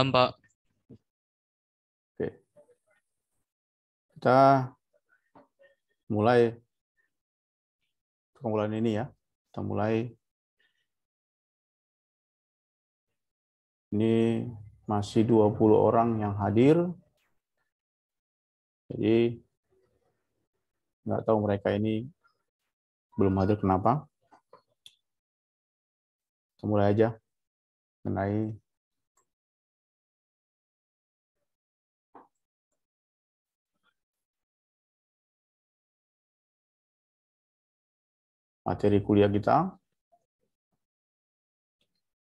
Pak. Oke. Kita mulai permulaan ini ya. Kita mulai. Ini masih 20 orang yang hadir. Jadi nggak tahu mereka ini belum hadir kenapa. Kita mulai aja mengenai materi kuliah kita,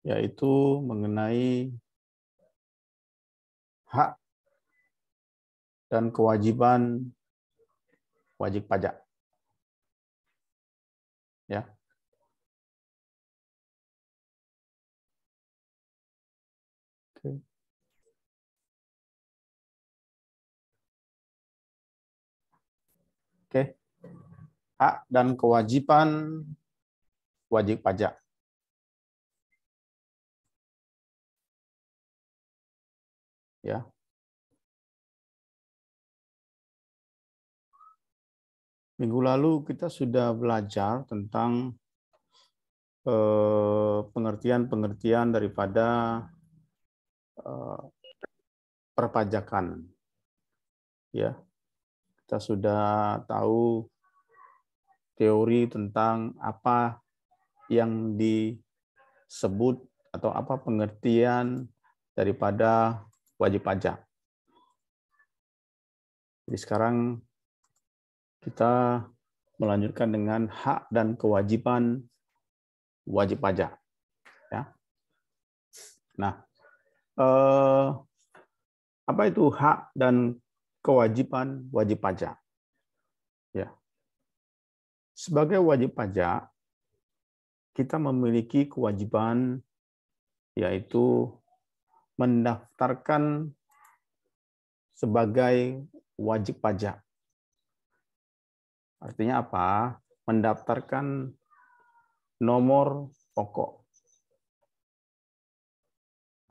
yaitu mengenai hak dan kewajiban wajib pajak. Ya. Oke. Oke. Hak dan kewajiban wajib pajak. Ya. Minggu lalu kita sudah belajar tentang pengertian-pengertian daripada perpajakan. Ya. Kita sudah tahu teori tentang apa yang disebut atau apa pengertian daripada wajib pajak. Jadi sekarang kita melanjutkan dengan hak dan kewajiban wajib pajak. Ya. Nah, apa itu hak dan kewajiban wajib pajak? Ya. Sebagai wajib pajak, kita memiliki kewajiban yaitu mendaftarkan sebagai wajib pajak. Artinya apa? Mendaftarkan nomor pokok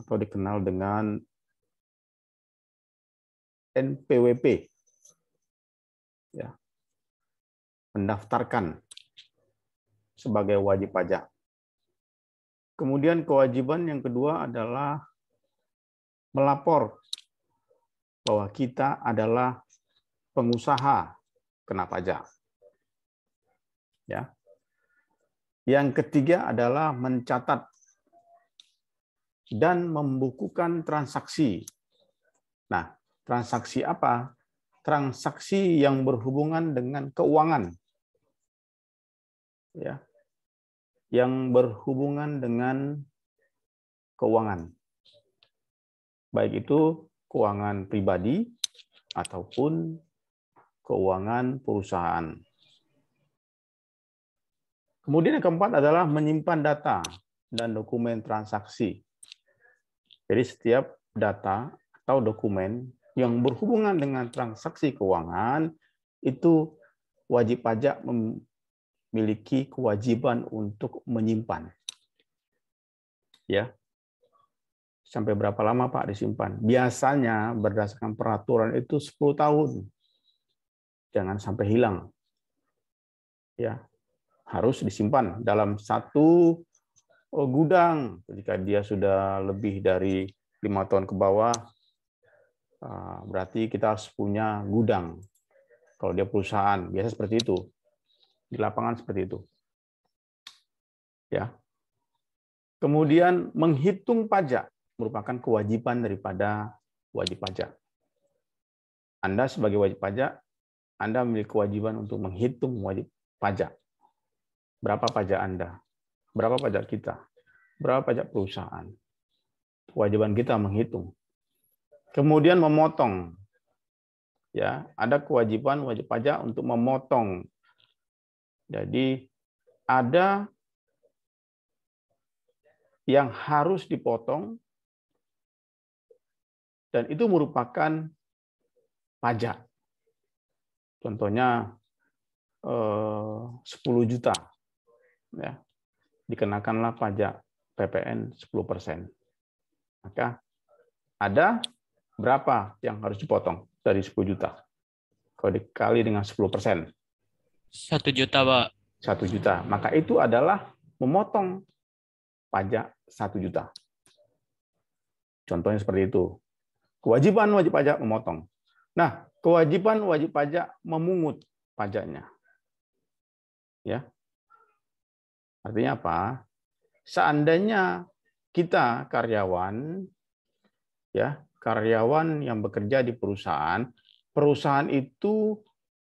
atau dikenal dengan NPWP. Ya. Mendaftarkan sebagai wajib pajak. Kemudian kewajiban yang kedua adalah melapor bahwa kita adalah pengusaha kena pajak. Ya. Yang ketiga adalah mencatat dan membukukan transaksi. Nah, transaksi apa? Transaksi yang berhubungan dengan keuangan. Ya. Yang berhubungan dengan keuangan. Baik itu keuangan pribadi ataupun keuangan perusahaan. Kemudian yang keempat adalah menyimpan data dan dokumen transaksi. Jadi setiap data atau dokumen yang berhubungan dengan transaksi keuangan itu wajib pajak memiliki kewajiban untuk menyimpan. Ya. Sampai berapa lama Pak disimpan? Biasanya berdasarkan peraturan itu 10 tahun. Jangan sampai hilang. Ya. Harus disimpan dalam satu gudang. Jika dia sudah lebih dari 5 tahun ke bawah, berarti kita harus punya gudang. Kalau dia perusahaan, biasa seperti itu. Di lapangan seperti itu. Ya. Kemudian menghitung pajak merupakan kewajiban daripada wajib pajak. Anda sebagai wajib pajak, Anda memiliki kewajiban untuk menghitung wajib pajak. Berapa pajak Anda? Berapa pajak kita? Berapa pajak perusahaan? Kewajiban kita menghitung. Kemudian memotong. Ya, ada kewajiban wajib pajak untuk memotong. Jadi ada yang harus dipotong dan itu merupakan pajak. Contohnya 10 juta. Ya, dikenakanlah pajak PPN 10%. Maka ada berapa yang harus dipotong dari 10 juta? Kalau dikali dengan 10%. 1 juta, Pak. 1 juta. Maka itu adalah memotong pajak 1 juta. Contohnya seperti itu. Kewajiban wajib pajak memotong. Nah, kewajiban wajib pajak memungut pajaknya. Ya. Artinya apa? Seandainya kita karyawan, ya, karyawan yang bekerja di perusahaan, perusahaan itu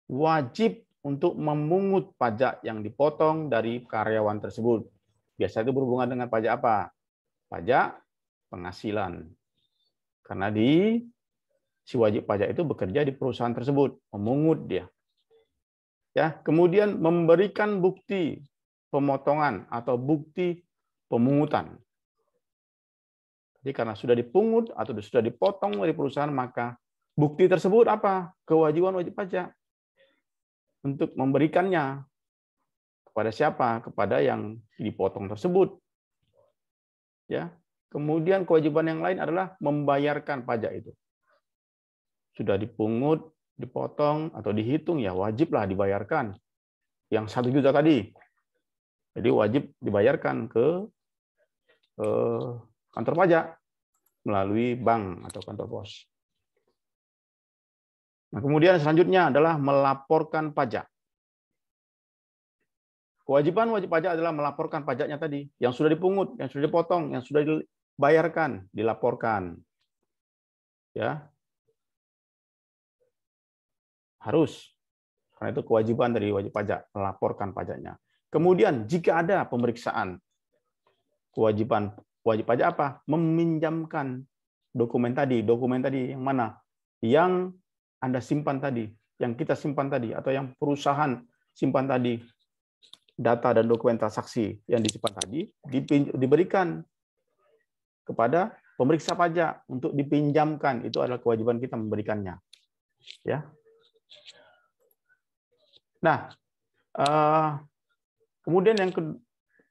wajib untuk memungut pajak yang dipotong dari karyawan tersebut. Biasanya itu berhubungan dengan pajak apa? Pajak penghasilan. Karena si wajib pajak itu bekerja di perusahaan tersebut, memungut dia. Ya, kemudian memberikan bukti pemotongan atau bukti pemungutan. Jadi karena sudah dipungut atau sudah dipotong dari perusahaan, maka bukti tersebut apa? Kewajiban wajib pajak untuk memberikannya kepada siapa? Kepada yang dipotong tersebut. Ya. Kemudian kewajiban yang lain adalah membayarkan pajak itu. Sudah dipungut, dipotong atau dihitung, ya wajiblah dibayarkan. Yang 1 juta tadi. Jadi wajib dibayarkan ke kantor pajak melalui bank atau kantor pos. Nah, kemudian selanjutnya adalah melaporkan pajak. Kewajiban wajib pajak adalah melaporkan pajaknya tadi, yang sudah dipungut, yang sudah dipotong, yang sudah dibayarkan, dilaporkan. Ya. Harus. Karena itu kewajiban dari wajib pajak, melaporkan pajaknya. Kemudian jika ada pemeriksaan, kewajiban wajib pajak apa? Meminjamkan dokumen tadi yang mana? Yang Anda simpan tadi, yang kita simpan tadi, atau yang perusahaan simpan tadi, data dan dokumen transaksi yang disimpan tadi, diberikan kepada pemeriksa pajak untuk dipinjamkan. Itu adalah kewajiban kita memberikannya. Ya. Nah, kemudian yang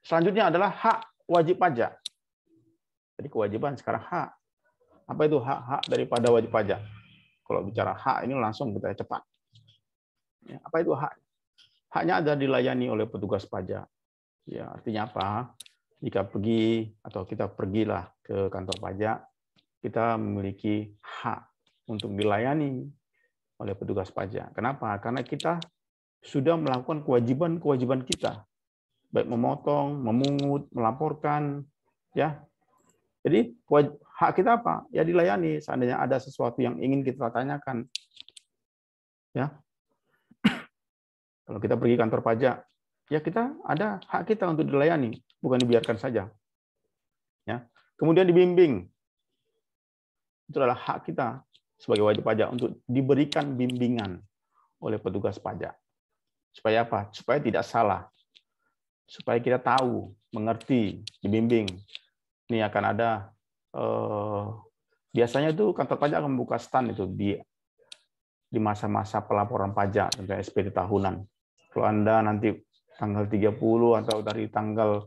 selanjutnya adalah hak wajib pajak. Jadi kewajiban sekarang hak. Apa itu hak-hak daripada wajib pajak? Kalau bicara hak ini langsung kita cepat. Ya, apa itu hak? Haknya ada dilayani oleh petugas pajak. Ya, artinya apa? Jika kita pergilah ke kantor pajak, kita memiliki hak untuk dilayani oleh petugas pajak. Kenapa? Karena kita sudah melakukan kewajiban-kewajiban kita, baik memotong, memungut, melaporkan, ya. Jadi hak kita apa? Ya dilayani. Seandainya ada sesuatu yang ingin kita tanyakan, ya. Kalau kita pergi kantor pajak, ya kita ada hak kita untuk dilayani, bukan dibiarkan saja. Ya. Kemudian dibimbing. Itu adalah hak kita sebagai wajib pajak untuk diberikan bimbingan oleh petugas pajak. Supaya apa? Supaya tidak salah. Supaya kita tahu, mengerti, dibimbing. Ini akan ada biasanya itu kantor pajak akan membuka stand itu di masa-masa pelaporan pajak tentang SPT tahunan. Kalau Anda nanti tanggal 30 atau dari tanggal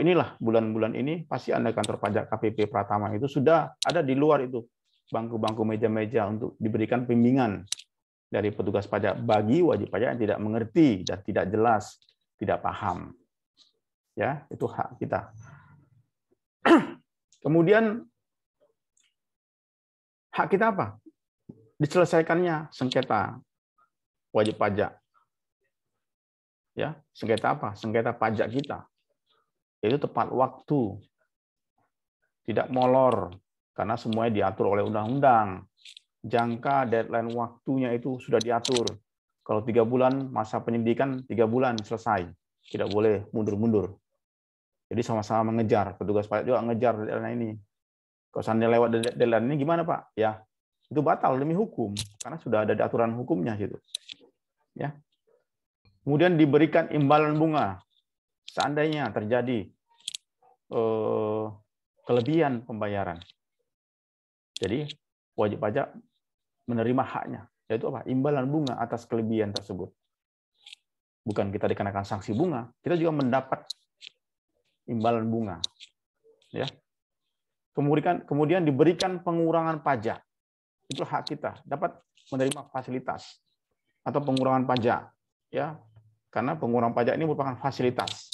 inilah bulan-bulan ini, pasti Anda kantor pajak KPP Pratama itu sudah ada di luar itu bangku-bangku meja-meja untuk diberikan bimbingan dari petugas pajak bagi wajib pajak yang tidak mengerti dan tidak jelas, tidak paham. Ya, itu hak kita. Kemudian hak kita apa? Diselesaikannya sengketa wajib pajak. Ya, sengketa apa? Sengketa pajak kita. Yaitu tepat waktu. Tidak molor karena semuanya diatur oleh undang-undang. Jangka deadline waktunya itu sudah diatur. Kalau 3 bulan masa penyidikan 3 bulan selesai. Tidak boleh mundur-mundur. Jadi sama-sama mengejar. Petugas pajak juga mengejar deadline ini. Kalau seandainya lewat deadline ini gimana Pak? Ya, itu batal demi hukum karena sudah ada aturan hukumnya gitu. Ya. Kemudian diberikan imbalan bunga seandainya terjadi kelebihan pembayaran. Jadi wajib pajak menerima haknya, yaitu apa? Imbalan bunga atas kelebihan tersebut. Bukan kita dikenakan sanksi bunga, kita juga mendapat imbalan bunga. Ya. Kemudian diberikan pengurangan pajak. Itu hak kita, dapat menerima fasilitas atau pengurangan pajak, ya. Karena pengurangan pajak ini merupakan fasilitas.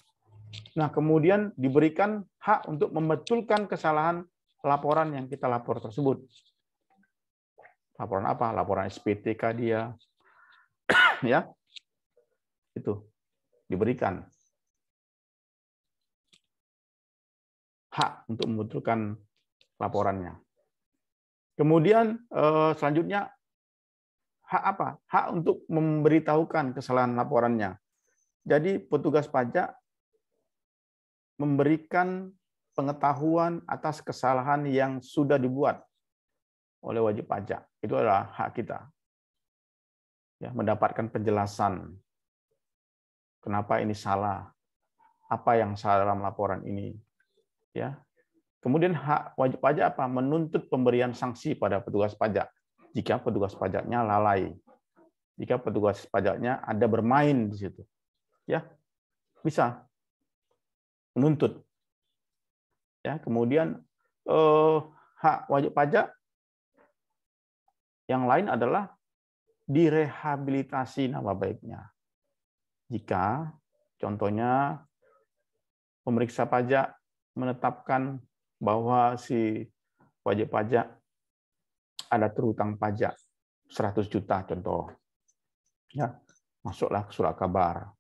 Nah, kemudian diberikan hak untuk membetulkan kesalahan laporan yang kita lapor tersebut. Laporan apa? Laporan SPTK dia, ya. Itu diberikan hak untuk membetulkan laporannya. Kemudian selanjutnya hak apa? Hak untuk memberitahukan kesalahan laporannya. Jadi petugas pajak memberikan pengetahuan atas kesalahan yang sudah dibuat oleh wajib pajak. Itu adalah hak kita. Ya, mendapatkan penjelasan kenapa ini salah, apa yang salah dalam laporan ini. Ya. Kemudian hak wajib pajak apa? Menuntut pemberian sanksi pada petugas pajak jika petugas pajaknya lalai. Jika petugas pajaknya ada bermain di situ. Ya. Bisa menuntut. Ya, kemudian hak wajib pajak yang lain adalah direhabilitasi nama baiknya. Jika contohnya pemeriksa pajak menetapkan bahwa si wajib pajak ada terhutang pajak 100 juta contoh. Ya, masuklah ke surat kabar.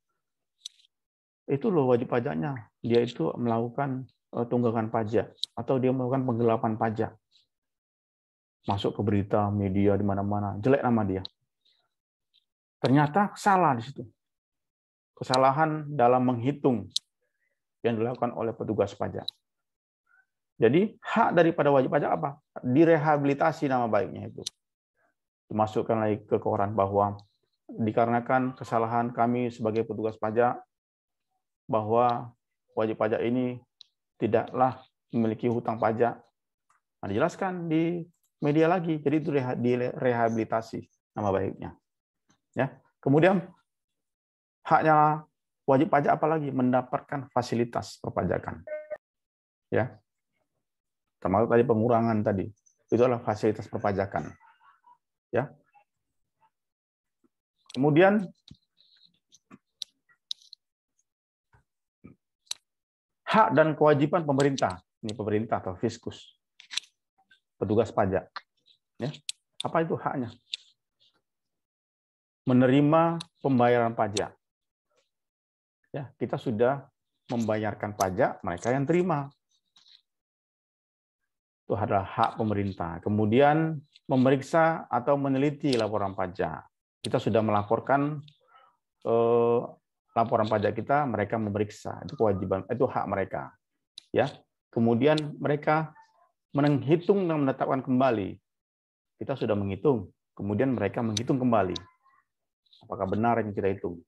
Itu loh wajib pajaknya. Dia itu melakukan tunggakan pajak atau dia melakukan penggelapan pajak. Masuk ke berita, media di mana-mana, jelek nama dia. Ternyata salah di situ. Kesalahan dalam menghitung yang dilakukan oleh petugas pajak. Jadi hak daripada wajib pajak apa? Direhabilitasi nama baiknya itu. Dimasukkan lagi ke koran bahwa dikarenakan kesalahan kami sebagai petugas pajak bahwa wajib pajak ini tidaklah memiliki hutang pajak. Nah, dijelaskan di media lagi. Jadi itu direhabilitasi nama baiknya. Ya. Kemudian haknya wajib pajak apalagi? Mendapatkan fasilitas perpajakan. Ya. Termasuk tadi pengurangan tadi. Itu adalah fasilitas perpajakan. Ya. Kemudian hak dan kewajiban pemerintah. Ini pemerintah atau fiskus. Petugas pajak. Ya. Apa itu haknya? Menerima pembayaran pajak. Ya, kita sudah membayarkan pajak, mereka yang terima. Itu adalah hak pemerintah. Kemudian memeriksa atau meneliti laporan pajak. Kita sudah melaporkan laporan pajak kita, mereka memeriksa. Itu kewajiban, itu hak mereka. Ya. Kemudian mereka menghitung dan menetapkan kembali. Kita sudah menghitung, kemudian mereka menghitung kembali. Apakah benar yang kita hitung?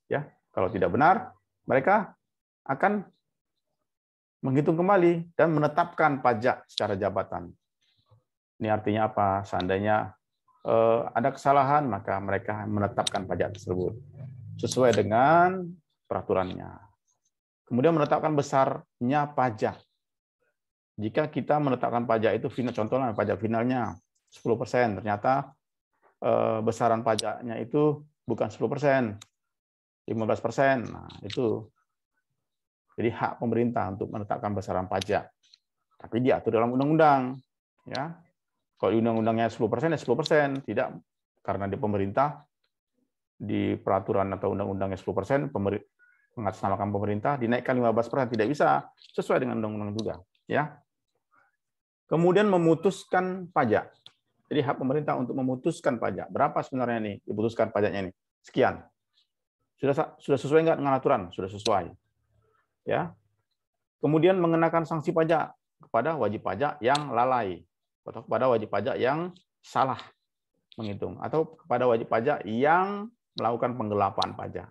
Ya, kalau tidak benar, mereka akan menghitung kembali dan menetapkan pajak secara jabatan. Ini artinya apa? Seandainya ada kesalahan, maka mereka menetapkan pajak tersebut sesuai dengan peraturannya. Kemudian menetapkan besarnya pajak. Jika kita menetapkan pajak itu final, contohnya pajak finalnya 10%, ternyata besaran pajaknya itu bukan 10%, 15%. Nah, itu jadi hak pemerintah untuk menetapkan besaran pajak. Tapi diatur dalam undang-undang. Ya. Kalau di undang-undangnya 10% ya 10%. Tidak, karena di pemerintah, di peraturan atau undang-undangnya 10%, mengatasnamakan pemerintah, dinaikkan 15%. Tidak bisa, sesuai dengan undang-undang juga. Ya. Kemudian memutuskan pajak. Jadi hak pemerintah untuk memutuskan pajak. Berapa sebenarnya nih diputuskan pajaknya ini? Sekian. Sudah sesuai nggak dengan aturan? Sudah sesuai. Ya. Kemudian mengenakan sanksi pajak kepada wajib pajak yang lalai atau kepada wajib pajak yang salah menghitung atau kepada wajib pajak yang melakukan penggelapan pajak.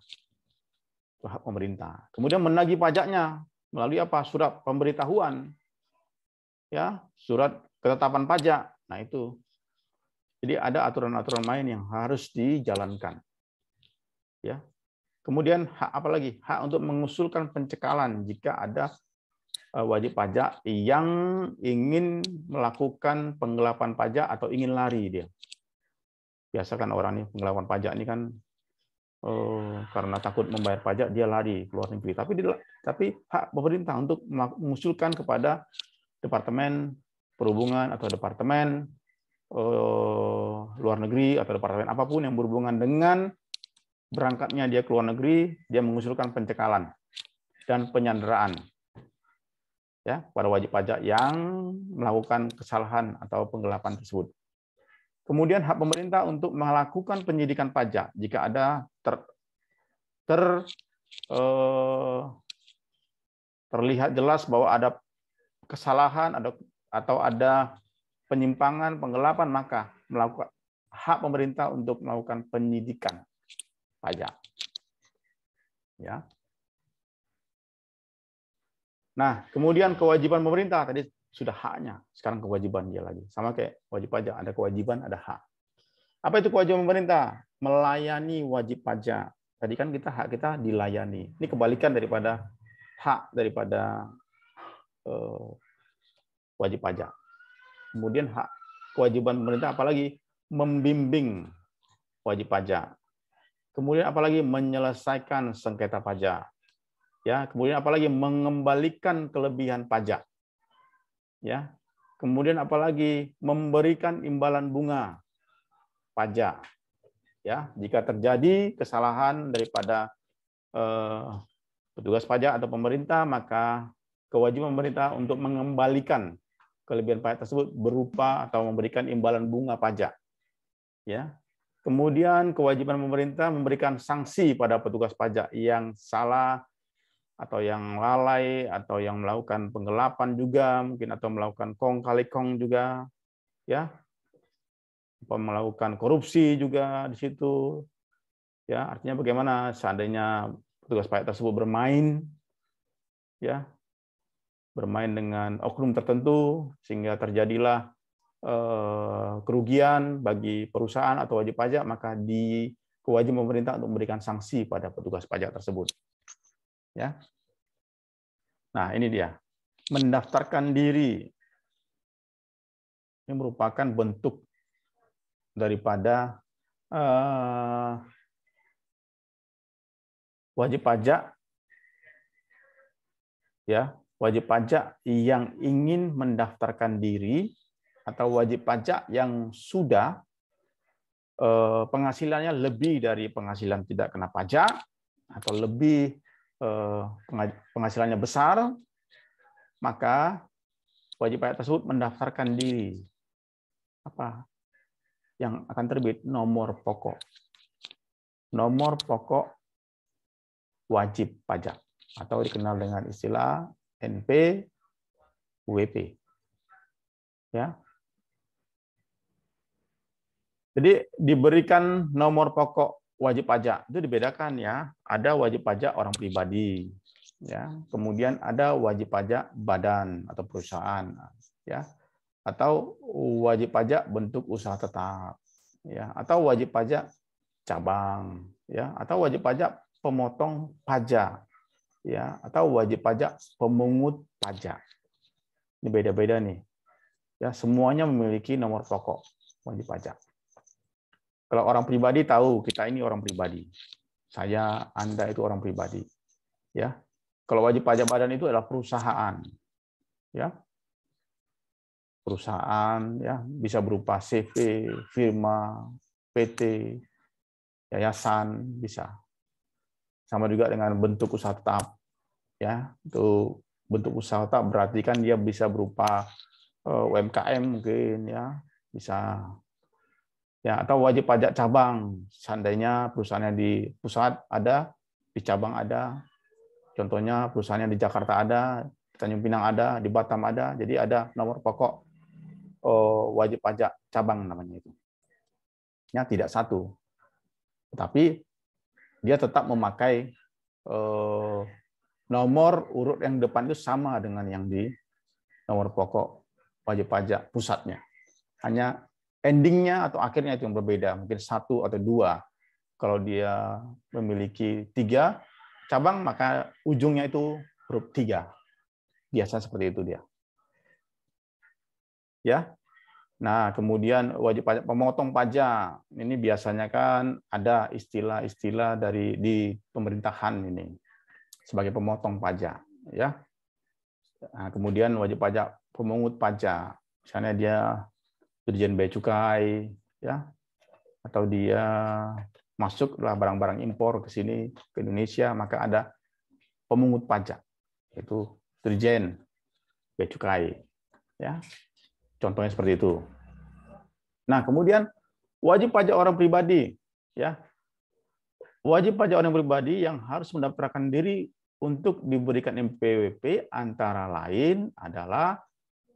Itu hak pemerintah. Kemudian menagih pajaknya melalui apa? Surat pemberitahuan. Ya, surat ketetapan pajak. Nah, itu. Jadi ada aturan-aturan main yang harus dijalankan. Ya. Kemudian hak apa lagi? Hak untuk mengusulkan pencekalan jika ada wajib pajak yang ingin melakukan penggelapan pajak atau ingin lari dia. Biasa kan orang nih penggelapan pajak ini kan karena takut membayar pajak dia lari ke luar negeri. Tapi hak pemerintah untuk mengusulkan kepada Departemen Perhubungan atau Departemen Luar Negeri atau departemen apapun yang berhubungan dengan berangkatnya dia ke luar negeri, dia mengusulkan pencekalan dan penyanderaan ya pada wajib pajak yang melakukan kesalahan atau penggelapan tersebut. Kemudian hak pemerintah untuk melakukan penyidikan pajak jika ada terlihat jelas bahwa ada kesalahan atau ada penyimpangan, penggelapan, maka melakukan hak pemerintah untuk melakukan penyidikan pajak. Ya. Nah, kemudian kewajiban pemerintah tadi sudah haknya, sekarang kewajiban dia lagi. Sama kayak wajib pajak, ada kewajiban, ada hak. Apa itu kewajiban pemerintah? Melayani wajib pajak. Tadi kan hak kita dilayani. Ini kebalikan daripada hak daripada wajib pajak. Kemudian hak kewajiban pemerintah apalagi membimbing wajib pajak. Kemudian apalagi menyelesaikan sengketa pajak. Ya, kemudian apalagi mengembalikan kelebihan pajak. Ya. Kemudian apalagi memberikan imbalan bunga pajak. Ya, jika terjadi kesalahan daripada petugas pajak atau pemerintah, maka kewajiban pemerintah untuk mengembalikan kelebihan pajak tersebut berupa atau memberikan imbalan bunga pajak. Ya. Kemudian kewajiban pemerintah memberikan sanksi pada petugas pajak yang salah atau yang lalai atau yang melakukan penggelapan juga mungkin atau melakukan kong kali kong juga ya. Melakukan korupsi juga di situ. Ya, artinya bagaimana seandainya petugas pajak tersebut bermain dengan oknum tertentu sehingga terjadilah kerugian bagi perusahaan atau wajib pajak, maka kewajiban pemerintah untuk memberikan sanksi pada petugas pajak tersebut. Ya. Nah, ini dia. Mendaftarkan diri. Ini merupakan bentuk daripada wajib pajak ya, wajib pajak yang ingin mendaftarkan diri atau wajib pajak yang sudah penghasilannya lebih dari penghasilan tidak kena pajak atau lebih penghasilannya besar, maka wajib pajak tersebut mendaftarkan diri. Apa yang akan terbit? Nomor pokok. Nomor pokok wajib pajak atau dikenal dengan istilah NPWP. Ya. Jadi diberikan nomor pokok wajib pajak itu dibedakan ya. Ada wajib pajak orang pribadi, ya. Kemudian ada wajib pajak badan atau perusahaan, ya. Atau wajib pajak bentuk usaha tetap, ya. Atau wajib pajak cabang, ya. Atau wajib pajak pemotong pajak, ya. Atau wajib pajak pemungut pajak. Ini beda-beda nih, ya. Semuanya memiliki nomor pokok wajib pajak. Kalau orang pribadi tahu kita ini orang pribadi, saya, Anda itu orang pribadi, ya. Kalau wajib pajak badan itu adalah perusahaan, ya. Perusahaan, ya, bisa berupa CV, firma, PT, yayasan, bisa. Sama juga dengan bentuk usaha tetap, ya. Itu bentuk usaha tetap berarti kan dia bisa berupa UMKM mungkin, ya, bisa. Ya, atau wajib pajak cabang, seandainya perusahaannya di pusat ada, di cabang ada. Contohnya perusahaannya di Jakarta ada, di Tanjung Pinang ada, di Batam ada. Jadi ada nomor pokok wajib pajak cabang namanya itu. Ya, tidak satu. Tetapi dia tetap memakai nomor urut yang depan itu sama dengan yang di nomor pokok wajib pajak pusatnya. Hanya endingnya atau akhirnya itu yang berbeda, mungkin 1 atau 2. Kalau dia memiliki 3 cabang, maka ujungnya itu huruf 3. Biasa seperti itu dia. Ya. Nah, kemudian wajib pajak pemotong pajak. Ini biasanya kan ada istilah-istilah di pemerintahan ini sebagai pemotong pajak, ya. Nah, kemudian wajib pajak pemungut pajak. Misalnya dia Dirjen Bea Cukai, ya, atau dia masuklah barang-barang impor ke sini ke Indonesia, maka ada pemungut pajak, itu Dirjen Bea Cukai, ya. Contohnya seperti itu. Nah, kemudian wajib pajak orang pribadi, ya. Wajib pajak orang pribadi yang harus mendaftarkan diri untuk diberikan NPWP antara lain adalah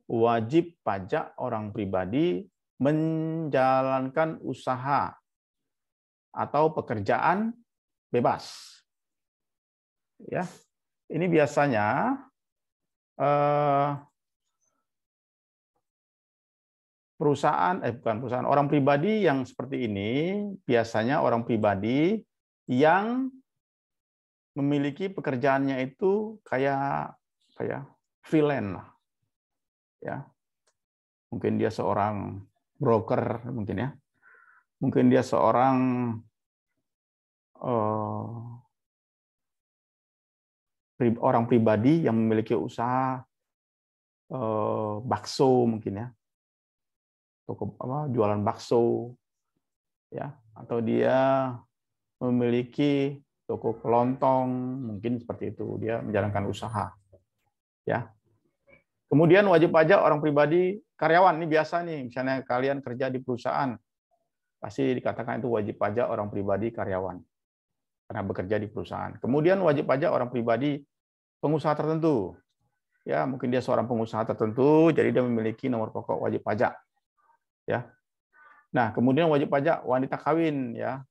wajib pajak orang pribadi menjalankan usaha atau pekerjaan bebas. Ya. Ini biasanya bukan perusahaan, orang pribadi yang seperti ini biasanya orang pribadi yang memiliki pekerjaannya itu kayak freelance lah, ya. Mungkin dia seorang broker, mungkin ya, mungkin dia seorang orang pribadi yang memiliki usaha bakso mungkin ya, toko jualan bakso, ya, atau dia memiliki toko kelontong, mungkin seperti itu, dia menjalankan usaha, ya. Kemudian wajib pajak orang pribadi karyawan, ini biasa nih, misalnya kalian kerja di perusahaan, pasti dikatakan itu wajib pajak orang pribadi karyawan karena bekerja di perusahaan. Kemudian wajib pajak orang pribadi pengusaha tertentu, ya, mungkin dia seorang pengusaha tertentu, jadi dia memiliki nomor pokok wajib pajak, ya. Nah, kemudian wajib pajak wanita kawin, ya.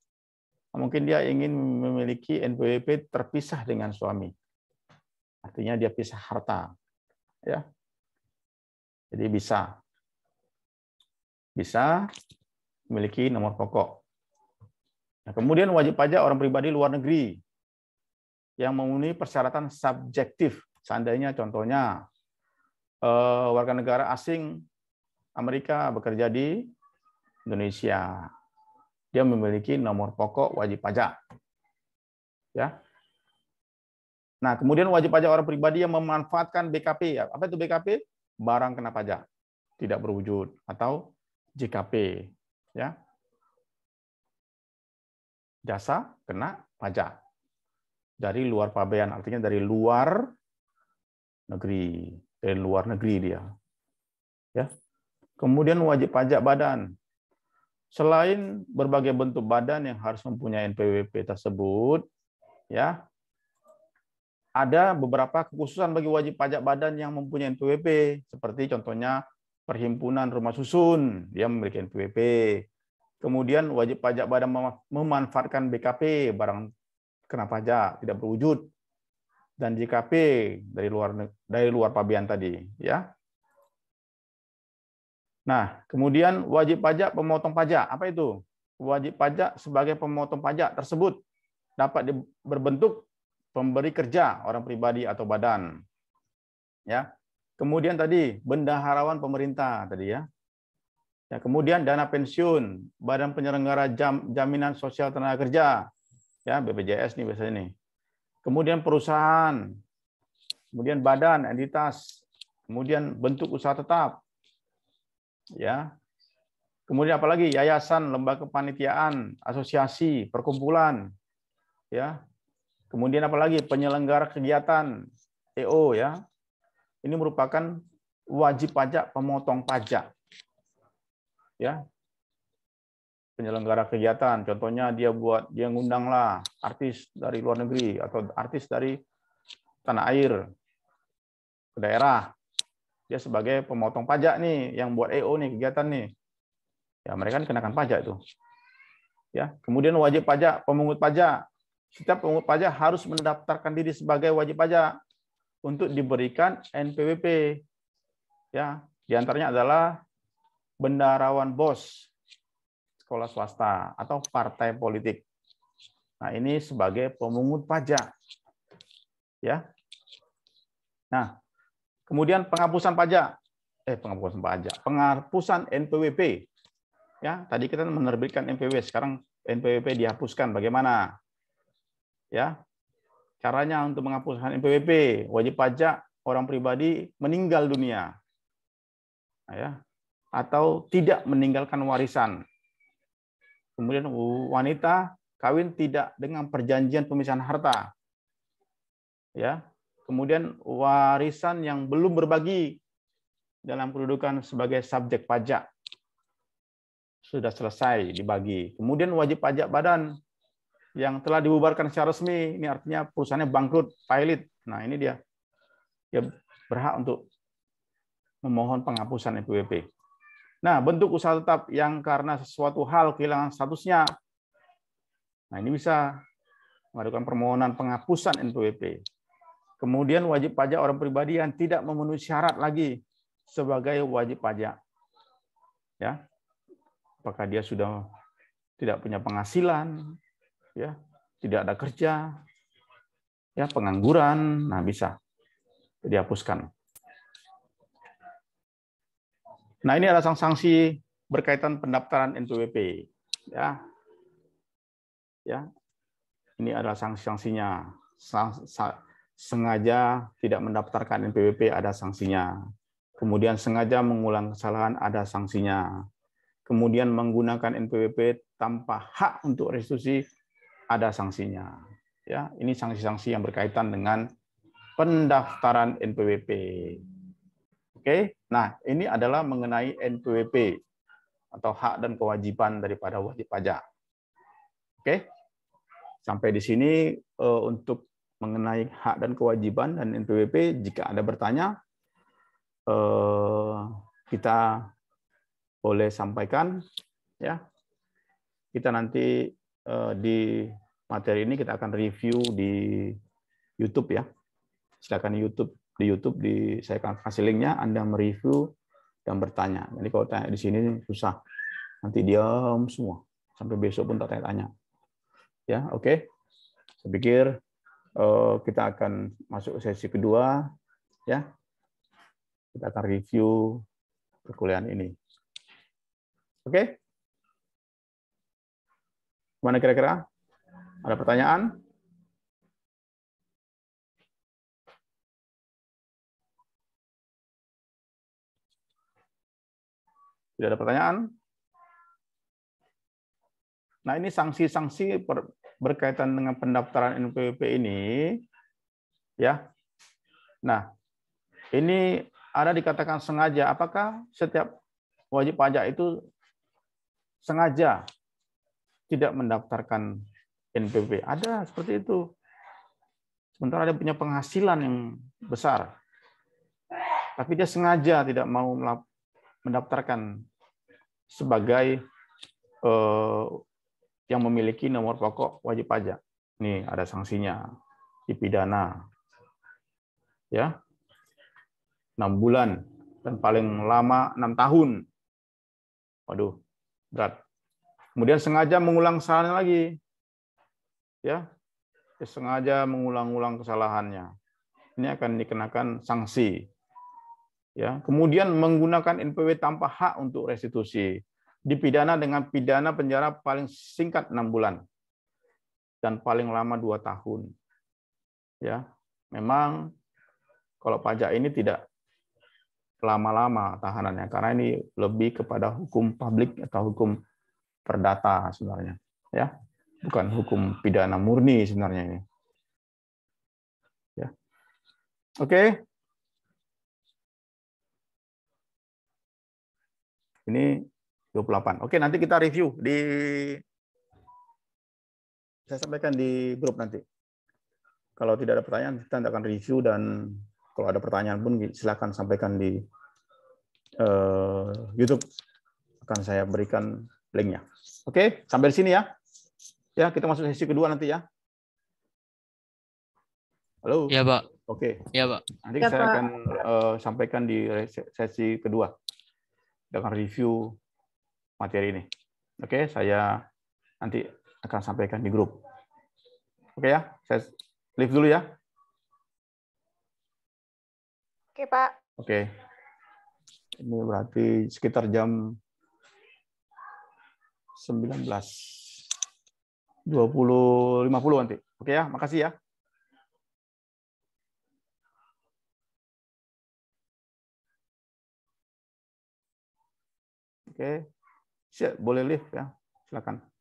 Mungkin dia ingin memiliki NPWP terpisah dengan suami. Artinya dia pisah harta. Ya. Jadi bisa memiliki nomor pokok. Nah, kemudian wajib pajak orang pribadi luar negeri yang memenuhi persyaratan subjektif. Seandainya contohnya warga negara asing Amerika bekerja di Indonesia, dia memiliki nomor pokok wajib pajak. Ya. Nah, kemudian wajib pajak orang pribadi yang memanfaatkan BKP. Apa itu BKP? Barang kena pajak tidak berwujud, atau JKP. Ya. Jasa kena pajak. Dari luar pabean, artinya dari luar negeri. Dari luar negeri dia. Ya. Kemudian wajib pajak badan. Selain berbagai bentuk badan yang harus mempunyai NPWP tersebut, ya, ada beberapa kekhususan bagi wajib pajak badan yang mempunyai NPWP, seperti contohnya Perhimpunan Rumah Susun, dia memiliki NPWP. Kemudian wajib pajak badan memanfaatkan BKP, barang kena pajak tidak berwujud, dan JKP dari luar pabean tadi, ya. Nah, kemudian wajib pajak pemotong pajak. Apa itu? Wajib pajak sebagai pemotong pajak tersebut dapat berbentuk pemberi kerja orang pribadi atau badan. Ya. Kemudian tadi bendaharawan pemerintah tadi ya. Ya, kemudian dana pensiun, Badan Penyelenggara Jaminan Sosial Tenaga Kerja. Ya, BPJS nih biasanya nih. Kemudian perusahaan. Kemudian badan, entitas. Kemudian bentuk usaha tetap. Ya. Kemudian apalagi yayasan, lembaga kepanitiaan, asosiasi, perkumpulan, ya. Kemudian apalagi penyelenggara kegiatan EO, ya. Ini merupakan wajib pajak pemotong pajak. Ya. Penyelenggara kegiatan, contohnya dia ngundanglah artis dari luar negeri atau artis dari tanah air ke daerah. Dia sebagai pemotong pajak nih, yang buat EO nih, kegiatan nih. Ya, mereka kan kenakan pajak itu. Ya, kemudian wajib pajak pemungut pajak. Setiap pemungut pajak harus mendaftarkan diri sebagai wajib pajak untuk diberikan NPWP. Ya, di antaranya adalah bendaharawan BOS, sekolah swasta atau partai politik. Nah, ini sebagai pemungut pajak. Ya. Nah, Kemudian penghapusan pajak. Penghapusan NPWP. Ya, tadi kita menerbitkan NPWP, sekarang NPWP dihapuskan. Bagaimana? Ya. Caranya untuk menghapuskan NPWP, wajib pajak orang pribadi meninggal dunia. Ya. Atau tidak meninggalkan warisan. Kemudian wanita kawin tidak dengan perjanjian pemisahan harta. Ya. Kemudian warisan yang belum berbagi dalam kedudukan sebagai subjek pajak sudah selesai dibagi. Kemudian wajib pajak badan yang telah dibubarkan secara resmi, ini artinya perusahaannya bangkrut, pilot. Nah, ini dia berhak untuk memohon penghapusan NPWP. Nah, bentuk usaha tetap yang karena sesuatu hal kehilangan statusnya. Nah, ini bisa mengajukan permohonan penghapusan NPWP. Kemudian wajib pajak orang pribadi yang tidak memenuhi syarat lagi sebagai wajib pajak. Ya. Apakah dia sudah tidak punya penghasilan, ya, tidak ada kerja, ya, pengangguran, nah bisa dihapuskan. Nah, ini adalah sanksi berkaitan pendaftaran NPWP, ya. Ya. Ini adalah sanksi-sanksinya. Sengaja tidak mendaftarkan NPWP ada sanksinya. Kemudian sengaja mengulang kesalahan ada sanksinya. Kemudian menggunakan NPWP tanpa hak untuk restitusi ada sanksinya. Ya, ini sanksi-sanksi yang berkaitan dengan pendaftaran NPWP. Oke, nah ini adalah mengenai NPWP atau hak dan kewajiban daripada wajib pajak. Oke, sampai di sini untuk mengenai hak dan kewajiban dan NPWP. Jika Anda bertanya, kita boleh sampaikan, ya. Kita nanti di materi ini kita akan review di YouTube, ya. Silakan di YouTube saya akan kasih linknya, Anda mereview dan bertanya. Jadi kalau tanya di sini susah, nanti diam semua sampai besok pun tak tanya. Ya, oke. Saya pikir kita akan masuk sesi kedua, ya. Kita akan review perkuliahan ini. Oke? Gimana kira-kira? Ada pertanyaan? Tidak ada pertanyaan? Nah, ini sanksi-sanksi berkaitan dengan pendaftaran NPWP ini, ya. Nah, ini ada dikatakan sengaja. Apakah setiap wajib pajak itu sengaja tidak mendaftarkan NPWP? Ada seperti itu. Sementara dia punya penghasilan yang besar, tapi dia sengaja tidak mau mendaftarkan sebagai yang memiliki nomor pokok wajib pajak. Nih ada sanksinya, dipidana, ya, 6 bulan dan paling lama 6 tahun. Waduh, berat. Kemudian sengaja mengulang kesalahan lagi, ya, sengaja mengulang-ulang kesalahannya. Ini akan dikenakan sanksi. Ya, kemudian menggunakan NPWP tanpa hak untuk restitusi, dipidana dengan pidana penjara paling singkat 6 bulan dan paling lama 2 tahun. Ya, memang kalau pajak ini tidak lama-lama tahanannya karena ini lebih kepada hukum publik atau hukum perdata sebenarnya, ya, bukan hukum pidana murni sebenarnya ini. Ya, oke. Ini 28. Oke, nanti kita review saya sampaikan di grup nanti. Kalau tidak ada pertanyaan, kita akan review dan kalau ada pertanyaan pun silakan sampaikan di YouTube. Akan saya berikan linknya. Oke, sampai di sini ya. Ya, kita masuk sesi kedua nanti ya. Halo. Ya, Pak. Oke. Ya, Pak. Nanti saya akan sampaikan di sesi kedua. Kita akan review materi ini. Oke, saya nanti akan sampaikan di grup. Oke ya, saya leave dulu ya. Oke, Pak. Oke. Ini berarti sekitar jam 19.20.50 nanti. Oke ya, makasih ya. Oke. Siap, boleh live ya. Silakan.